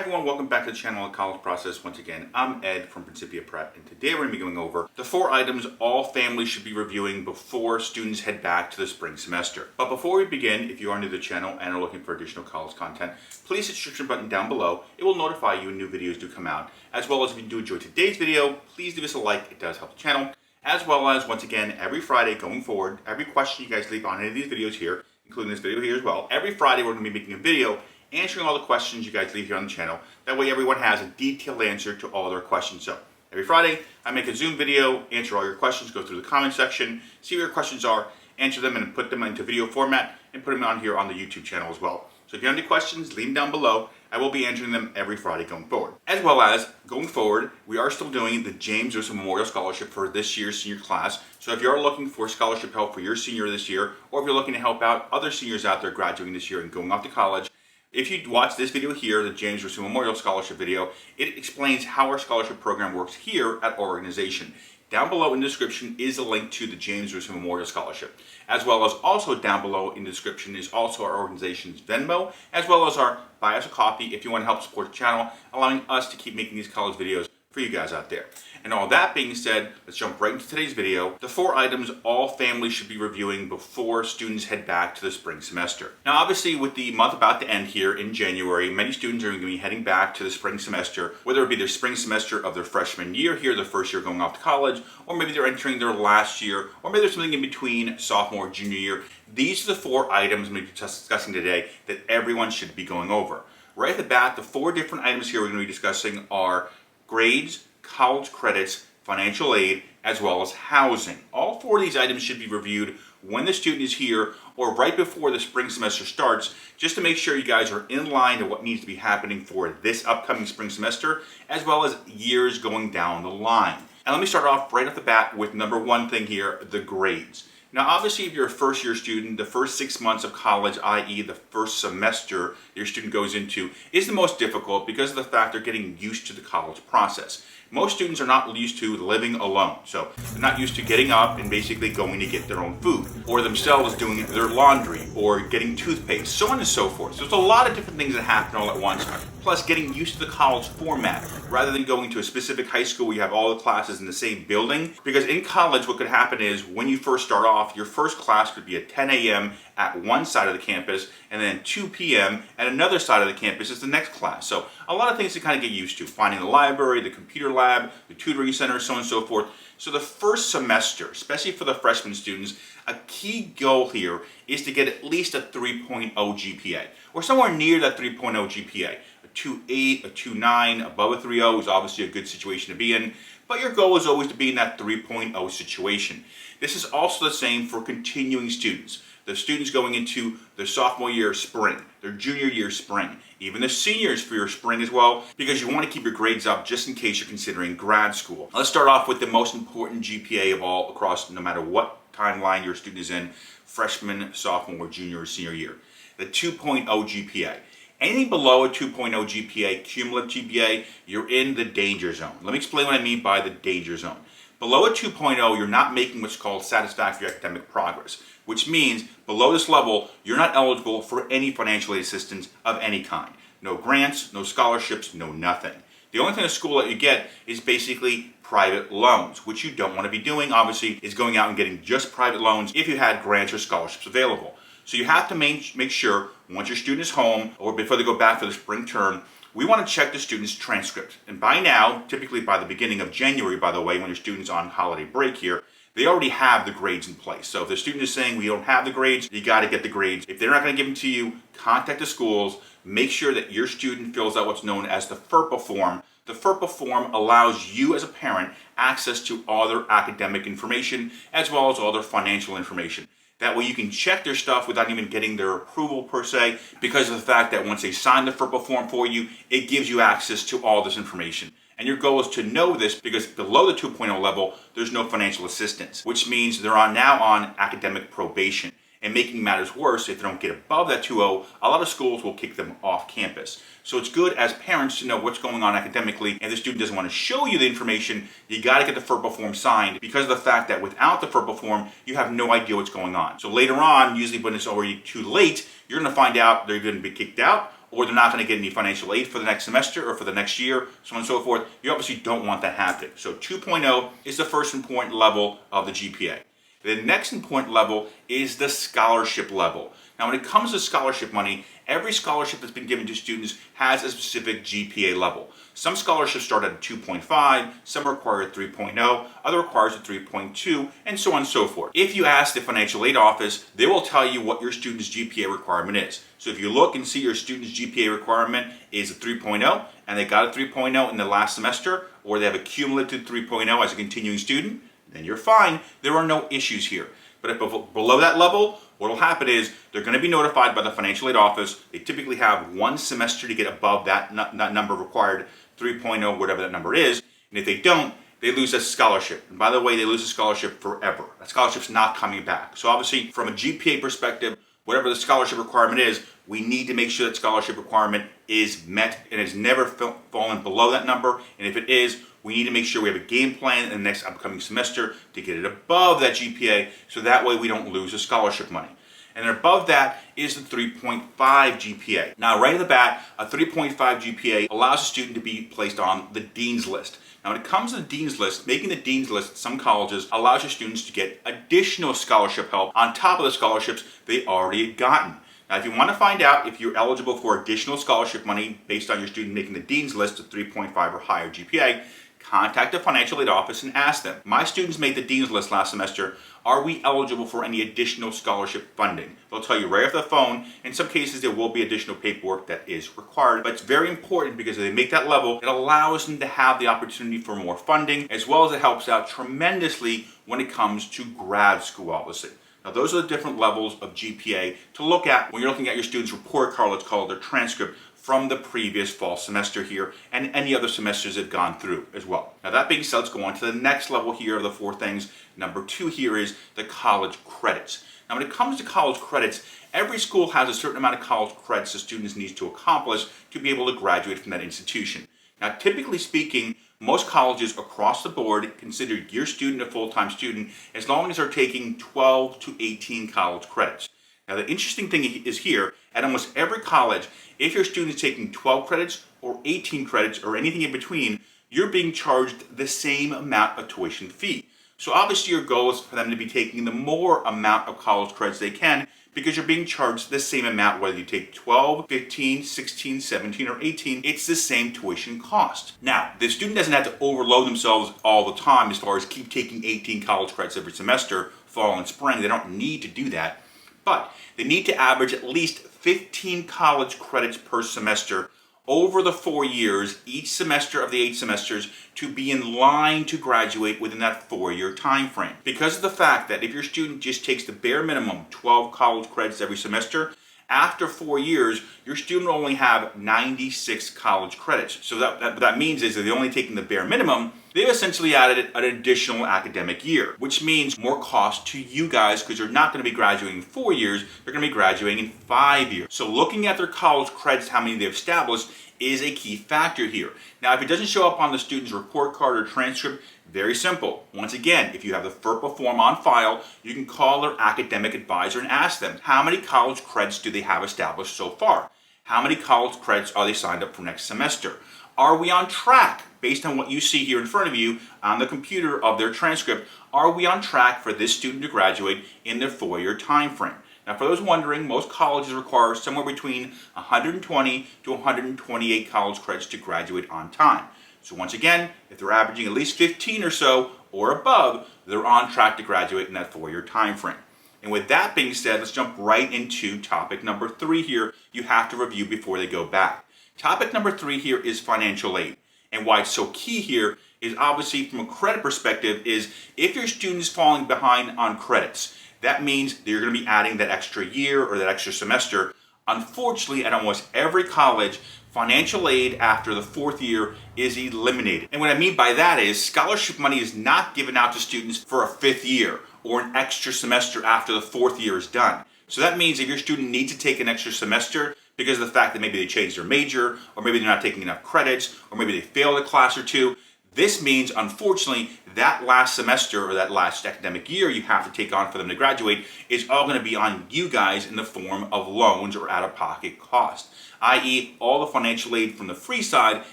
everyone, welcome back to the channel The College Process. Once again, I'm Ed from Principia Prep, and today we're going to be going over the 4 items all families should be reviewing before students head back to the spring semester. But before we begin, if you are new to the channel and are looking for additional college content, please hit the subscription button down below. It will notify you when new videos do come out. As well as if you do enjoy today's video, please give us a like, it does help the channel. As well as, once again, every Friday going forward, every question you guys leave on any of these videos here, including this video here as well, every Friday we're going to be making a video answering all the questions you guys leave here on the channel. That way everyone has a detailed answer to all their questions. So every Friday I make a Zoom video, answer all your questions, go through the comment section, see what your questions are, answer them and put them into video format and put them on here on the YouTube channel as well. So if you have any questions, leave them down below. I will be answering them every Friday going forward. As well as, going forward, we are still doing the James Lewis Memorial Scholarship for this year's senior class. So if you're looking for scholarship help for your senior this year, or if you're looking to help out other seniors out there graduating this year and going off to college, if you watch this video here, the James Lewis Memorial Scholarship video, it explains how our scholarship program works here at our organization. Down below in the description is a link to the James Lewis Memorial Scholarship. As well as also down below in the description is also our organization's Venmo, as well as our buy us a coffee if you want to help support the channel, allowing us to keep making these college videos for you guys out there. And all that being said, let's jump right into today's video. The 4 items all families should be reviewing before students head back to the spring semester. Now obviously with the month about to end here in January, many students are going to be heading back to the spring semester, whether it be their spring semester of their freshman year here, their first year going off to college, or maybe they're entering their last year, or maybe there's something in between sophomore and junior year. These are the 4 items I'm going to be discussing today that everyone should be going over. Right at the bat, the 4 different items here we're going to be discussing are grades, college credits, financial aid, as well as housing. All 4 of these items should be reviewed when the student is here or right before the spring semester starts, just to make sure you guys are in line to what needs to be happening for this upcoming spring semester, as well as years going down the line. And let me start off right off the bat with number 1 thing here, the grades. Now obviously if you're a first year student, the first 6 months of college, i.e. the first semester your student goes into, is the most difficult because of the fact they're getting used to the college process. Most students are not used to living alone, so they're not used to getting up and basically going to get their own food, or themselves doing their laundry, or getting toothpaste, so on and so forth. So there's a lot of different things that happen all at once, plus getting used to the college format, rather than going to a specific high school where you have all the classes in the same building. Because in college what could happen is when you first start off, your first class could be at 10 a.m. at one side of the campus, and then 2 p.m. at another side of the campus is the next class. So a lot of things to kind of get used to, finding the library, the computer lab, the tutoring center, so on and so forth. So the first semester, especially for the freshman students, a key goal here is to get at least a 3.0 GPA, or somewhere near that 3.0 GPA. A 2.8, a 2.9, above a 3.0 is obviously a good situation to be in, but your goal is always to be in that 3.0 situation. This is also the same for continuing students. The students going into their sophomore year spring, their junior year spring, even the seniors for your spring as well, because you want to keep your grades up just in case you're considering grad school. Let's start off with the most important GPA of all across no matter what timeline your student is in, freshman, sophomore, junior, or senior year. The 2.0 GPA. Anything below a 2.0 GPA, cumulative GPA, you're in the danger zone. Let me explain what I mean by the danger zone. Below a 2.0, you're not making what's called satisfactory academic progress, which means below this level, you're not eligible for any financial aid assistance of any kind. No grants, no scholarships, no nothing. The only thing a school that you get is basically private loans, which you don't want to be doing, obviously, is going out and getting just private loans if you had grants or scholarships available. So you have to make sure, once your student is home, or before they go back for the spring term, we want to check the student's transcript. And by now, typically by the beginning of January, by the way, when your student's on holiday break here, they already have the grades in place. So if the student is saying we don't have the grades, you got to get the grades. If they're not going to give them to you, contact the schools. Make sure that your student fills out what's known as the FERPA form. The FERPA form allows you as a parent access to all their academic information as well as all their financial information. That way you can check their stuff without even getting their approval per se, because of the fact that once they sign the FERPA form for you, it gives you access to all this information. And your goal is to know this because below the 2.0 level, there's no financial assistance, which means they're now on academic probation. And making matters worse, if they don't get above that 2.0, a lot of schools will kick them off campus. So it's good as parents to know what's going on academically, and the student doesn't want to show you the information, you got to get the FERPA form signed, because of the fact that without the FERPA form, you have no idea what's going on. So later on, usually when it's already too late, you're going to find out they're going to be kicked out, or they're not going to get any financial aid for the next semester or for the next year, so on and so forth. You obviously don't want that happening. So 2.0 is the first important level of the GPA. The next important level is the scholarship level. Now, when it comes to scholarship money, every scholarship that's been given to students has a specific GPA level. Some scholarships start at a 2.5, some require a 3.0, other requires a 3.2, and so on and so forth. If you ask the financial aid office, they will tell you what your student's GPA requirement is. So if you look and see your student's GPA requirement is a 3.0, and they got a 3.0 in the last semester, or they have a cumulative 3.0 as a continuing student, then you're fine. There are no issues here. But if below that level, what will happen is they're going to be notified by the financial aid office. They typically have one semester to get above that number required, 3.0, whatever that number is. And if they don't, they lose a scholarship. And by the way, they lose a scholarship forever. That scholarship's not coming back. So obviously, from a GPA perspective, whatever the scholarship requirement is, we need to make sure that scholarship requirement is met and has never fallen below that number. And if it is, we need to make sure we have a game plan in the next upcoming semester to get it above that GPA, so that way we don't lose the scholarship money. And then above that is the 3.5 GPA. Now, right off the bat, a 3.5 GPA allows a student to be placed on the Dean's List. Now, when it comes to the Dean's List, making the Dean's List at some colleges allows your students to get additional scholarship help on top of the scholarships they already had gotten. Now, if you want to find out if you're eligible for additional scholarship money based on your student making the Dean's List of 3.5 or higher GPA, contact the financial aid office and ask them. My students made the Dean's List last semester. Are we eligible for any additional scholarship funding? They'll tell you right off the phone. In some cases, there will be additional paperwork that is required, but it's very important because if they make that level, it allows them to have the opportunity for more funding, as well as it helps out tremendously when it comes to grad school, obviously. Now, those are the different levels of GPA to look at when you're looking at your student's report card, let's call it their transcript, from the previous fall semester here and any other semesters they've gone through as well. Now, that being said, let's go on to the next level here of the four things. Number 2 here is the college credits. Now, when it comes to college credits, every school has a certain amount of college credits the students need to accomplish to be able to graduate from that institution. Now, typically speaking, most colleges across the board consider your student a full-time student as long as they're taking 12 to 18 college credits. Now, the interesting thing is here, at almost every college, if your student is taking 12 credits or 18 credits or anything in between, you're being charged the same amount of tuition fee. So obviously your goal is for them to be taking the more amount of college credits they can because you're being charged the same amount whether you take 12, 15, 16, 17, or 18. It's the same tuition cost. Now, the student doesn't have to overload themselves all the time as far as keep taking 18 college credits every semester, fall and spring. They don't need to do that. But they need to average at least 15 college credits per semester over the 4 years, each semester of the 8 semesters, to be in line to graduate within that 4-year time frame. Because of the fact that if your student just takes the bare minimum 12 college credits every semester, after 4 years, your student will only have 96 college credits. So what that means is that they're only taking the bare minimum. They've essentially added an additional academic year, which means more cost to you guys because you're not going to be graduating in 4 years, they're going to be graduating in 5 years. So looking at their college credits, how many they've established, is a key factor here. Now, if it doesn't show up on the student's report card or transcript, very simple. Once again, if you have the FERPA form on file, you can call their academic advisor and ask them, how many college credits do they have established so far? How many college credits are they signed up for next semester? Are we on track, based on what you see here in front of you on the computer of their transcript, are we on track for this student to graduate in their 4-year time frame? Now, for those wondering, most colleges require somewhere between 120 to 128 college credits to graduate on time. So once again, if they're averaging at least 15 or so or above, they're on track to graduate in that 4-year time frame. And with that being said, let's jump right into topic number 3 here you have to review before they go back. Topic number 3 here is financial aid. And why it's so key here is obviously from a credit perspective is if your student is falling behind on credits, that means that you're going to be adding that extra year or that extra semester. Unfortunately, at almost every college, financial aid after the 4th year is eliminated. And what I mean by that is scholarship money is not given out to students for a 5th year or an extra semester after the 4th year is done. So that means if your student needs to take an extra semester because of the fact that maybe they changed their major, or maybe they're not taking enough credits, or maybe they failed a class or two, This means, unfortunately, that last semester or that last academic year you have to take on for them to graduate is all going to be on you guys in the form of loans or out-of-pocket cost, i.e. all the financial aid from the free side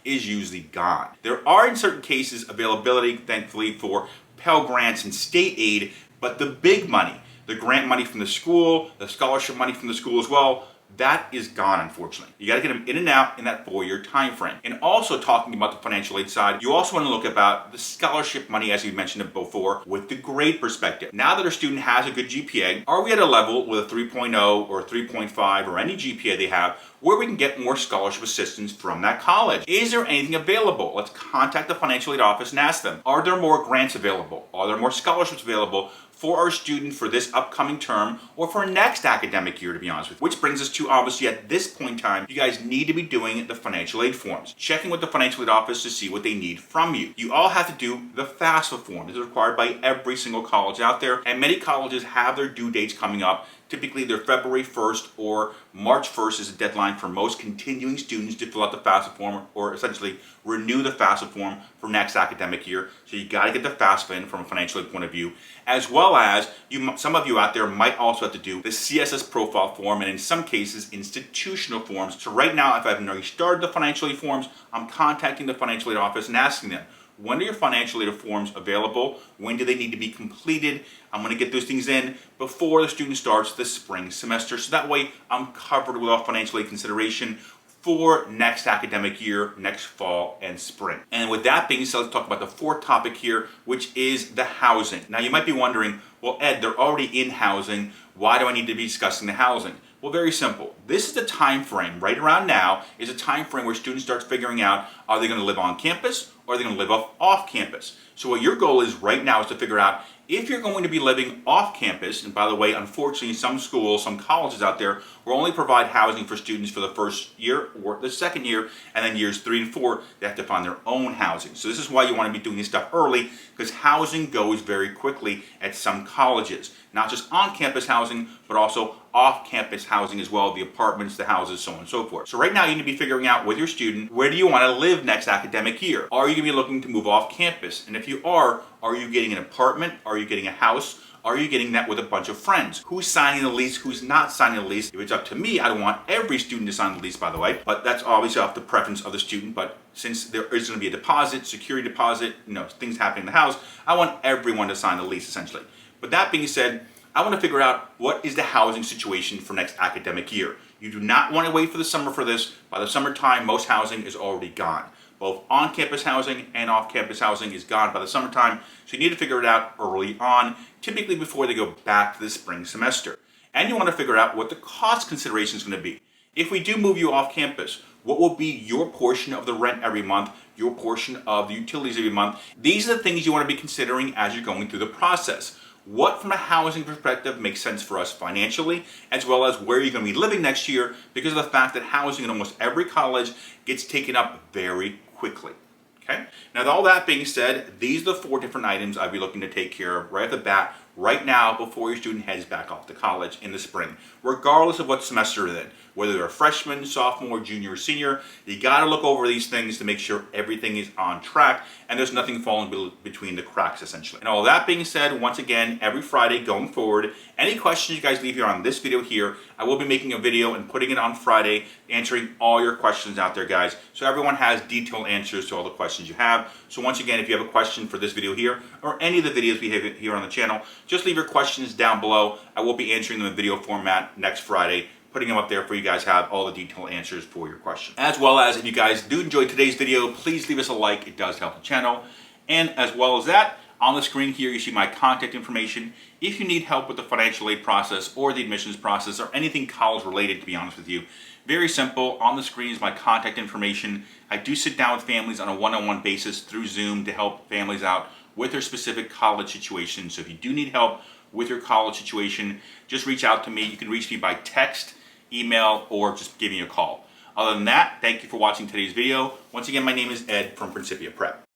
is usually gone. There are in certain cases availability, thankfully, for Pell Grants and state aid, but the big money, the grant money from the school, the scholarship money from the school as well, that is gone, unfortunately. You got to get them in and out in that 4-year time frame. And also talking about the financial aid side, you also want to look about the scholarship money, as we mentioned it before, with the grade perspective. Now that our student has a good GPA, are we at a level with a 3.0 or a 3.5 or any GPA they have where we can get more scholarship assistance from that college? Is there anything available? Let's contact the financial aid office and ask them, are there more grants available? Are there more scholarships available for our student for this upcoming term or for next academic year, to be honest with you? Which brings us to, obviously, at this point in time, you guys need to be doing the financial aid forms. Checking with the financial aid office to see what they need from you. You all have to do the FAFSA form. This is required by every single college out there, and many colleges have their due dates coming up. Typically, they're February 1st or March 1st is the deadline for most continuing students to fill out the FAFSA form or essentially renew the FAFSA form for next academic year. So you got to get the FAFSA in from a financial aid point of view, as well as some of you out there might also have to do the CSS profile form and in some cases institutional forms. So right now, if I haven't already started the financial aid forms, I'm contacting the financial aid office and asking them, when are your financial aid forms available? When do they need to be completed? I'm going to get those things in before the student starts the spring semester. So that way I'm covered with all financial aid consideration for next academic year, next fall and spring. And with that being said, let's talk about the fourth topic here, which is the housing. Now you might be wondering, well, Ed, they're already in housing. Why do I need to be discussing the housing? Well, very simple. This is the time frame, right around now, is a time frame where students start figuring out, are they going to live on campus or are they going to live off campus? So what your goal is right now is to figure out if you're going to be living off campus, and by the way, unfortunately, some schools, some colleges out there will only provide housing for students for the first year or the second year, and then years 3 and 4, they have to find their own housing. So this is why you want to be doing this stuff early, because housing goes very quickly at some colleges. Not just on-campus housing, but also off-campus housing as well, the apartments, the houses, so on and so forth. So right now you need to be figuring out with your student, where do you want to live next academic year? Are you going to be looking to move off campus? And if you are you getting an apartment? Are you getting a house? Are you getting that with a bunch of friends? Who's signing the lease? Who's not signing the lease? If it's up to me, I don't want every student to sign the lease, by the way, but that's obviously off the preference of the student. But since there is going to be a deposit, security deposit, things happening in the house, I want everyone to sign the lease essentially. But that being said, I want to figure out what is the housing situation for next academic year. You do not want to wait for the summer for this. By the summertime, most housing is already gone. Both on-campus housing and off-campus housing is gone by the summertime, so you need to figure it out early on, typically before they go back to the spring semester. And you want to figure out what the cost consideration is going to be. If we do move you off campus, what will be your portion of the rent every month, your portion of the utilities every month? These are the things you want to be considering as you're going through the process. What, from a housing perspective, makes sense for us financially, as well as where you're going to be living next year, because of the fact that housing in almost every college gets taken up very quickly. Okay? Now, with all that being said, these are the 4 different items I'd be looking to take care of right off the bat, right now, before your student heads back off to college in the spring, regardless of what semester they're in. Whether they're a freshman, sophomore, junior, or senior, you got to look over these things to make sure everything is on track and there's nothing falling between the cracks, essentially. And all that being said, once again, every Friday going forward, any questions you guys leave here on this video here, I will be making a video and putting it on Friday, answering all your questions out there, guys, so everyone has detailed answers to all the questions you have. So once again, if you have a question for this video here, or any of the videos we have here on the channel, just leave your questions down below. I will be answering them in video format next Friday, putting them up there for you guys to have all the detailed answers for your questions. As well as, if you guys do enjoy today's video, please leave us a like. It does help the channel. And as well as that, on the screen here, you see my contact information. If you need help with the financial aid process or the admissions process or anything college related, to be honest with you, very simple. On the screen is my contact information. I do sit down with families on a one-on-one basis through Zoom to help families out with their specific college situation. So if you do need help with your college situation, just reach out to me. You can reach me by text, email, or just give me a call. Other than that, thank you for watching today's video. Once again, my name is Ed from Principia Prep.